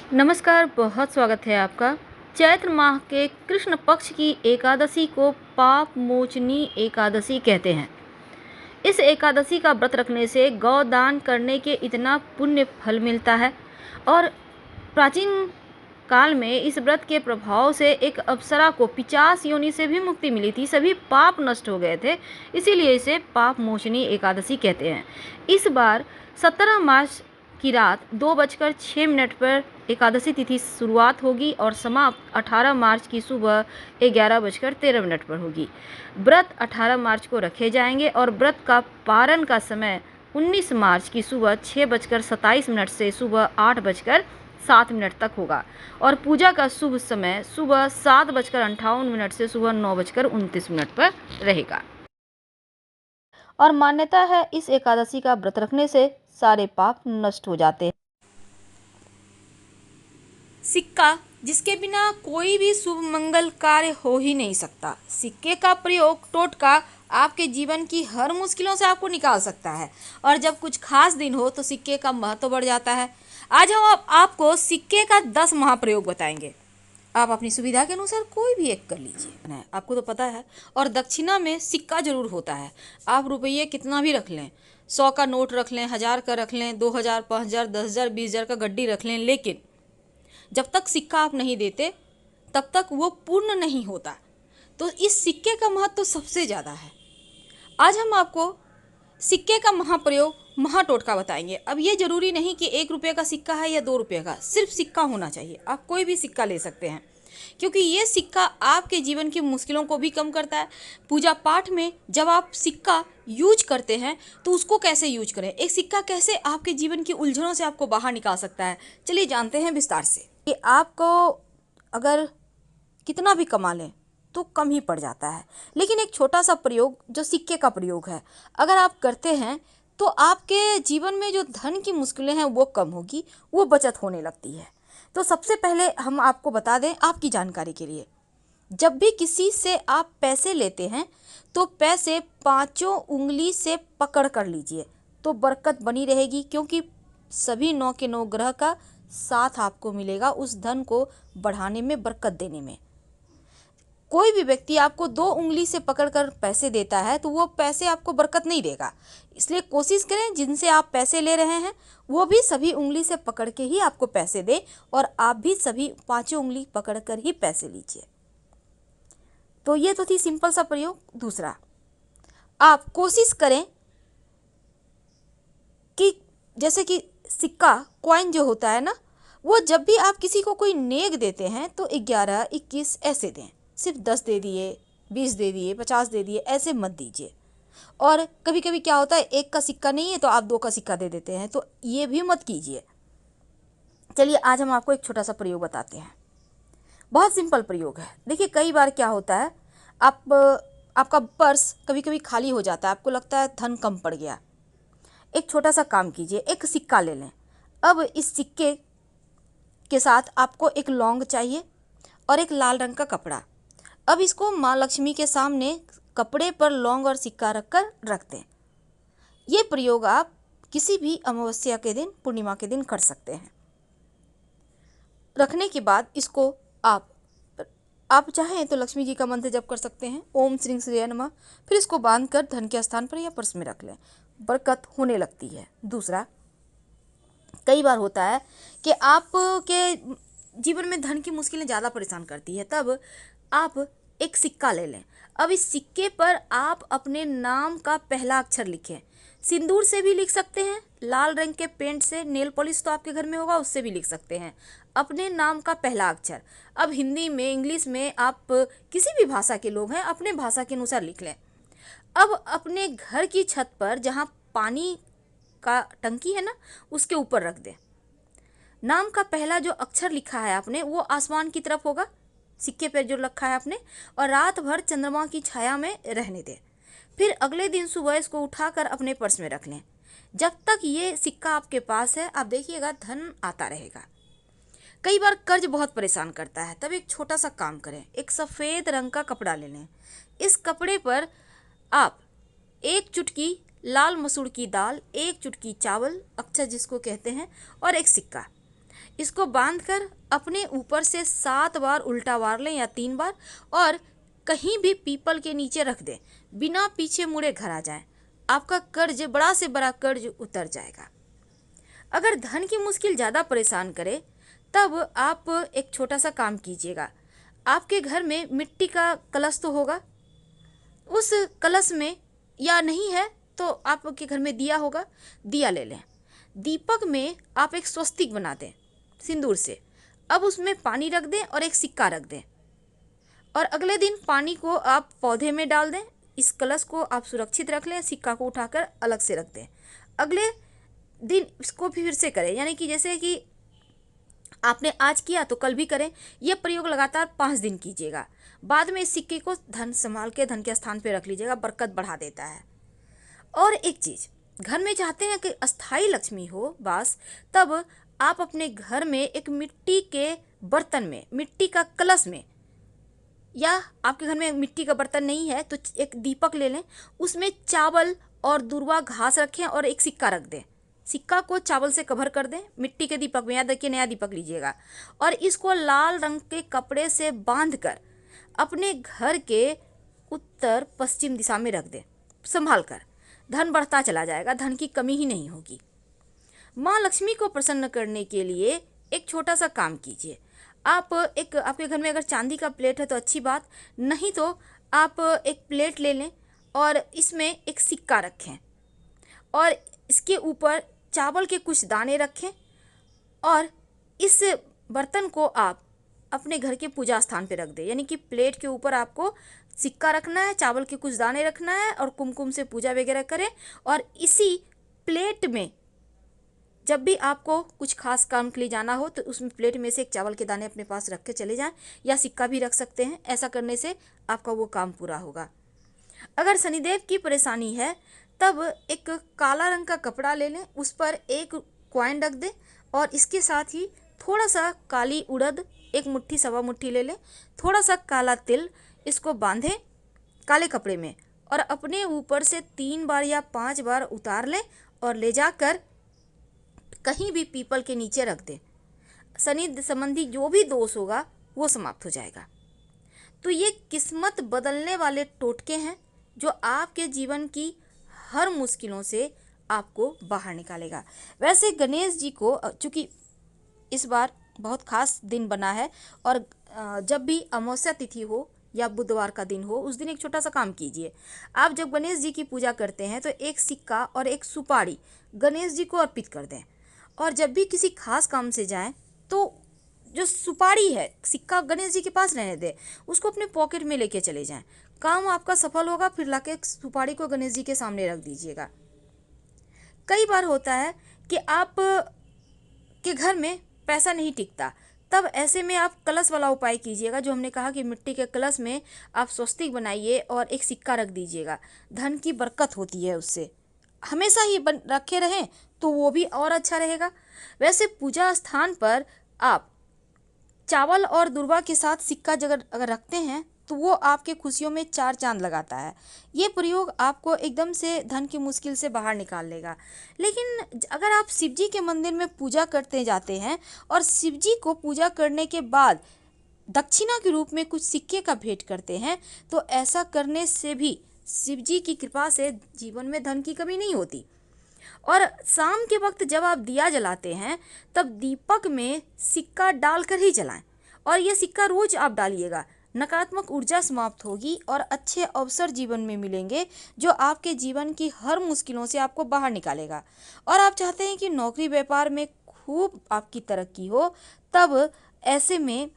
नमस्कार, बहुत स्वागत है आपका। चैत्र माह के कृष्ण पक्ष की एकादशी को पाप मोचनी एकादशी कहते हैं। इस एकादशी का व्रत रखने से गौदान करने के इतना पुण्य फल मिलता है और प्राचीन काल में इस व्रत के प्रभाव से एक अप्सरा को 50 योनि से भी मुक्ति मिली थी। सभी पाप नष्ट हो गए थे, इसीलिए इसे पाप मोचनी एकादशी कहते हैं। इस बार 17 मार्च की रात 2:06 पर एकादशी तिथि शुरुआत होगी और समाप्त 18 मार्च की सुबह 11:13 पर होगी। व्रत 18 मार्च को रखे जाएंगे और व्रत का पारण का समय 19 मार्च की सुबह 6:27 से सुबह 8:07 तक होगा और पूजा का शुभ समय सुबह 7:58 से सुबह 9:29 पर रहेगा। और मान्यता है इस एकादशी का व्रत रखने से सारे पाप नष्ट हो जाते हैं। सिक्का, जिसके बिना कोई भी शुभ मंगल कार्य हो ही नहीं सकता। सिक्के का प्रयोग टोटका आपके जीवन की हर मुश्किलों से आपको निकाल सकता है और जब कुछ खास दिन हो तो सिक्के का महत्व बढ़ जाता है। आज हम आपको सिक्के का 10 महाप्रयोग बताएंगे। आप अपनी सुविधा के अनुसार कोई भी एक कर लीजिए, आपको तो पता है। और दक्षिणा में सिक्का जरूर होता है। आप रुपये कितना भी रख लें, 100 का नोट रख लें, 1000 का रख लें, 2000, 5000, 10,000, 20,000 का गड्डी रख लें, लेकिन जब तक सिक्का आप नहीं देते तब तक वो पूर्ण नहीं होता। तो इस सिक्के का महत्व तो सबसे ज़्यादा है। आज हम आपको सिक्के का महाप्रयोग महाटोटका बताएंगे। अब ये जरूरी नहीं कि 1 रुपये का सिक्का है या 2 रुपये का, सिर्फ सिक्का होना चाहिए। आप कोई भी सिक्का ले सकते हैं क्योंकि ये सिक्का आपके जीवन की मुश्किलों को भी कम करता है। पूजा पाठ में जब आप सिक्का यूज करते हैं तो उसको कैसे यूज करें, एक सिक्का कैसे आपके जीवन की उलझनों से आपको बाहर निकाल सकता है, चलिए जानते हैं विस्तार से। कि आपको अगर कितना भी कमा लें तो कम ही पड़ जाता है, लेकिन एक छोटा सा प्रयोग जो सिक्के का प्रयोग है अगर आप करते हैं तो आपके जीवन में जो धन की मुश्किलें हैं वो कम होगी, वो बचत होने लगती है। तो सबसे पहले हम आपको बता दें आपकी जानकारी के लिए, जब भी किसी से आप पैसे लेते हैं तो पैसे 5 उंगली से पकड़ कर लीजिए तो बरकत बनी रहेगी, क्योंकि सभी 9 के 9 ग्रह का साथ आपको मिलेगा उस धन को बढ़ाने में, बरकत देने में। कोई भी व्यक्ति आपको 2 उंगली से पकड़कर पैसे देता है तो वो पैसे आपको बरकत नहीं देगा। इसलिए कोशिश करें जिनसे आप पैसे ले रहे हैं वो भी सभी उंगली से पकड़ के ही आपको पैसे दें और आप भी सभी 5 उंगली पकड़कर ही पैसे लीजिए। तो ये तो थी सिंपल सा प्रयोग। दूसरा, आप कोशिश करें कि जैसे कि सिक्का कॉइन जो होता है ना, वो जब भी आप किसी को कोई नेक देते हैं तो 11, 21 ऐसे दें। सिर्फ 10 दे दिए, 20 दे दिए, 50 दे दिए, ऐसे मत दीजिए। और कभी कभी क्या होता है, 1 का सिक्का नहीं है तो आप 2 का सिक्का दे देते हैं, तो ये भी मत कीजिए। चलिए आज हम आपको एक छोटा सा प्रयोग बताते हैं। बहुत सिंपल प्रयोग है। देखिए कई बार क्या होता है, आपका पर्स कभी कभी खाली हो जाता है, आपको लगता है धन कम पड़ गया। एक छोटा सा काम कीजिए, एक सिक्का ले लें। अब इस सिक्के के साथ आपको एक लौंग चाहिए और एक लाल रंग का कपड़ा। अब इसको माँ लक्ष्मी के सामने कपड़े पर लौंग और सिक्का रखकर रख दें। ये प्रयोग आप किसी भी अमावस्या के दिन, पूर्णिमा के दिन कर सकते हैं। रखने के बाद इसको आप चाहें तो लक्ष्मी जी का मंत्र जप कर सकते हैं, ओम श्री श्री नमः। फिर इसको बांध कर धन के स्थान पर या पर्स में रख लें, बरकत होने लगती है। दूसरा, कई बार होता है कि आपके जीवन में धन की मुश्किलें ज़्यादा परेशान करती है, तब आप एक सिक्का ले लें। अब इस सिक्के पर आप अपने नाम का पहला अक्षर लिखें। सिंदूर से भी लिख सकते हैं, लाल रंग के पेंट से, नेल पॉलिश तो आपके घर में होगा उससे भी लिख सकते हैं, अपने नाम का पहला अक्षर। अब हिंदी में, इंग्लिश में, आप किसी भी भाषा के लोग हैं अपने भाषा के अनुसार लिख लें। अब अपने घर की छत पर जहाँ पानी का टंकी है ना, उसके ऊपर रख दें। नाम का पहला जो अक्षर लिखा है आपने वो आसमान की तरफ होगा, सिक्के पर जो रखा है आपने, और रात भर चंद्रमा की छाया में रहने दें। फिर अगले दिन सुबह इसको उठाकर अपने पर्स में रख लें। जब तक ये सिक्का आपके पास है आप देखिएगा धन आता रहेगा। कई बार कर्ज बहुत परेशान करता है, तब एक छोटा सा काम करें, एक सफ़ेद रंग का कपड़ा ले लें। इस कपड़े पर आप 1 चुटकी लाल मसूर की दाल, 1 चुटकी चावल, अक्षर जिसको कहते हैं, और एक सिक्का, इसको बांधकर अपने ऊपर से 7 बार उल्टा वार लें या 3 बार, और कहीं भी पीपल के नीचे रख दें, बिना पीछे मुड़े घर आ जाएं। आपका कर्ज, बड़ा से बड़ा कर्ज उतर जाएगा। अगर धन की मुश्किल ज़्यादा परेशान करे तब आप एक छोटा सा काम कीजिएगा। आपके घर में मिट्टी का कलश तो होगा, उस कलश में, या नहीं है तो आपके घर में दिया होगा, दिया ले लें। दीपक में आप एक स्वस्तिक बना दें सिंदूर से। अब उसमें पानी रख दें और एक सिक्का रख दें, और अगले दिन पानी को आप पौधे में डाल दें। इस कलश को आप सुरक्षित रख लें, सिक्का को उठाकर अलग से रख दें। अगले दिन इसको फिर से करें, यानी कि जैसे कि आपने आज किया तो कल भी करें। यह प्रयोग लगातार 5 दिन कीजिएगा। बाद में इस सिक्के को धन संभाल के धन के स्थान पे रख लीजिएगा, बरकत बढ़ा देता है। और एक चीज़, घर में चाहते हैं कि अस्थाई लक्ष्मी हो वास, तब आप अपने घर में एक मिट्टी के बर्तन में, मिट्टी का कलश में, या आपके घर में मिट्टी का बर्तन नहीं है तो एक दीपक ले लें, उसमें चावल और दूर्वा घास रखें और एक सिक्का रख दें। सिक्का को चावल से कवर कर दें मिट्टी के दीपक में, याद रखिए नया दीपक लीजिएगा, और इसको लाल रंग के कपड़े से बांधकर अपने घर के उत्तर पश्चिम दिशा में रख दें संभाल कर। धन बढ़ता चला जाएगा, धन की कमी ही नहीं होगी। माँ लक्ष्मी को प्रसन्न करने के लिए एक छोटा सा काम कीजिए। आप एक, आपके घर में अगर चांदी का प्लेट है तो अच्छी बात, नहीं तो आप एक प्लेट ले लें और इसमें एक सिक्का रखें और इसके ऊपर चावल के कुछ दाने रखें, और इस बर्तन को आप अपने घर के पूजा स्थान पे रख दें। यानी कि प्लेट के ऊपर आपको सिक्का रखना है, चावल के कुछ दाने रखना है और कुमकुम से पूजा वगैरह करें, और इसी प्लेट में जब भी आपको कुछ खास काम के लिए जाना हो तो उसमें प्लेट में से एक चावल के दाने अपने पास रख के चले जाएं, या सिक्का भी रख सकते हैं। ऐसा करने से आपका वो काम पूरा होगा। अगर शनिदेव की परेशानी है तब एक काला रंग का कपड़ा ले लें, उस पर एक कॉइन रख दें, और इसके साथ ही थोड़ा सा काली उड़द, एक मुट्ठी सवा मुट्ठी ले लें, थोड़ा सा काला तिल, इसको बांधें काले कपड़े में और अपने ऊपर से 3 बार या 5 बार उतार लें और ले जाकर कहीं भी पीपल के नीचे रख दें। शनि संबंधी जो भी दोष होगा वो समाप्त हो जाएगा। तो ये किस्मत बदलने वाले टोटके हैं जो आपके जीवन की हर मुश्किलों से आपको बाहर निकालेगा। वैसे गणेश जी को, चूँकि इस बार बहुत खास दिन बना है, और जब भी अमावस्या तिथि हो या बुधवार का दिन हो, उस दिन एक छोटा सा काम कीजिए। आप जब गणेश जी की पूजा करते हैं तो एक सिक्का और एक सुपारी गणेश जी को अर्पित कर दें, और जब भी किसी खास काम से जाएं तो जो सुपारी है, सिक्का गणेश जी के पास रहने दें, उसको अपने पॉकेट में लेके चले जाएं। काम आपका सफल होगा, फिर लाके सुपारी को गणेश जी के सामने रख दीजिएगा। कई बार होता है कि आप के घर में पैसा नहीं टिकता, तब ऐसे में आप कलश वाला उपाय कीजिएगा, जो हमने कहा कि मिट्टी के कलश में आप स्वस्तिक बनाइए और एक सिक्का रख दीजिएगा। धन की बरकत होती है उससे, हमेशा ही रखे रहें तो वो भी और अच्छा रहेगा। वैसे पूजा स्थान पर आप चावल और दूर्वा के साथ सिक्का अगर रखते हैं तो वो आपके खुशियों में 4 चांद लगाता है। ये प्रयोग आपको एकदम से धन की मुश्किल से बाहर निकाल लेगा। लेकिन अगर आप शिव जी के मंदिर में पूजा करते जाते हैं और शिव जी को पूजा करने के बाद दक्षिणा के रूप में कुछ सिक्के का भेंट करते हैं, तो ऐसा करने से भी शिव जी की कृपा से जीवन में धन की कमी नहीं होती। और शाम के वक्त जब आप दिया जलाते हैं तब दीपक में सिक्का डालकर ही जलाएं, और यह सिक्का रोज आप डालिएगा। नकारात्मक ऊर्जा समाप्त होगी और अच्छे अवसर जीवन में मिलेंगे, जो आपके जीवन की हर मुश्किलों से आपको बाहर निकालेगा। और आप चाहते हैं कि नौकरी व्यापार में खूब आपकी तरक्की हो, तब ऐसे में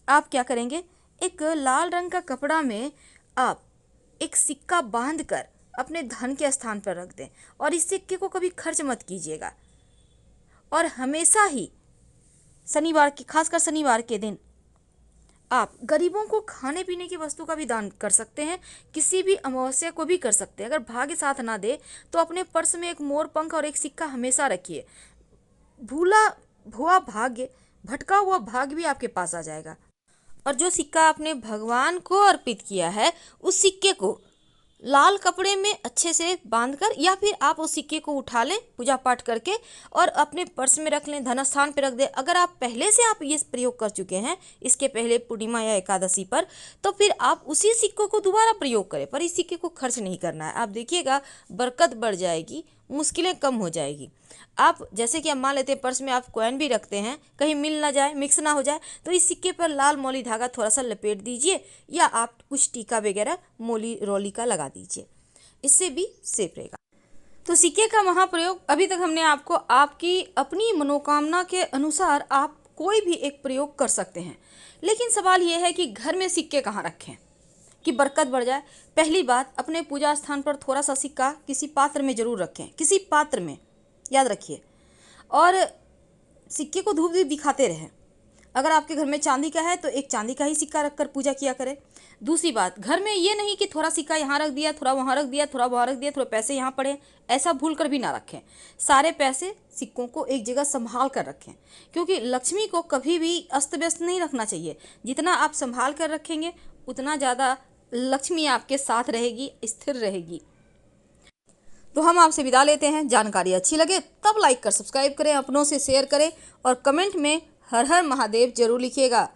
आप क्या करेंगे, एक लाल रंग का कपड़ा में आप एक सिक्का बांधकर अपने धन के स्थान पर रख दें, और इस सिक्के को कभी खर्च मत कीजिएगा। और हमेशा ही शनिवार के, खासकर शनिवार के दिन आप गरीबों को खाने पीने की वस्तु का भी दान कर सकते हैं, किसी भी अमावस्या को भी कर सकते हैं। अगर भाग्य साथ ना दे तो अपने पर्स में एक मोर पंख और एक सिक्का हमेशा रखिए। भूला हुआ भाग्य, भटका हुआ भाग्य भी आपके पास आ जाएगा। और जो सिक्का आपने भगवान को अर्पित किया है, उस सिक्के को लाल कपड़े में अच्छे से बांधकर, या फिर आप उस सिक्के को उठा लें पूजा पाठ करके और अपने पर्स में रख लें, धन स्थान पे रख दें। अगर आप पहले से आप ये प्रयोग कर चुके हैं इसके पहले पूर्णिमा या एकादशी पर, तो फिर आप उसी सिक्कों को दोबारा प्रयोग करें, पर इस सिक्के को खर्च नहीं करना है। आप देखिएगा बरकत बढ़ जाएगी, मुश्किलें कम हो जाएगी। आप जैसे कि आप मान लेते हैं पर्स में आप कॉइन भी रखते हैं, कहीं मिल ना जाए, मिक्स ना हो जाए, तो इस सिक्के पर लाल मौली धागा थोड़ा सा लपेट दीजिए, या आप कुछ टीका वगैरह मोली रोली का लगा दीजिए, इससे भी सेफ रहेगा। तो सिक्के का महाप्रयोग अभी तक हमने आपको आपकी अपनी मनोकामना के अनुसार आप कोई भी एक प्रयोग कर सकते हैं, लेकिन सवाल यह है कि घर में सिक्के कहाँ रखें कि बरकत बढ़ जाए। पहली बात, अपने पूजा स्थान पर थोड़ा सा सिक्का किसी पात्र में जरूर रखें, किसी पात्र में, याद रखिए। और सिक्के को धूप दीप दिखाते रहें। अगर आपके घर में चांदी का है तो एक चांदी का ही सिक्का रखकर पूजा किया करें। दूसरी बात, घर में ये नहीं कि थोड़ा सिक्का यहाँ रख दिया, थोड़ा वहाँ रख दिया, थोड़ा वहाँ रख दिया, थोड़ा पैसे यहाँ पड़े, ऐसा भूल कर भी ना रखें। सारे पैसे सिक्कों को एक जगह संभाल कर रखें, क्योंकि लक्ष्मी को कभी भी अस्त व्यस्त नहीं रखना चाहिए। जितना आप संभाल कर रखेंगे उतना ज़्यादा लक्ष्मी आपके साथ रहेगी, स्थिर रहेगी। तो हम आपसे विदा लेते हैं। जानकारी अच्छी लगे तब लाइक कर सब्सक्राइब करें, अपनों से शेयर करें और कमेंट में हर हर महादेव जरूर लिखिएगा।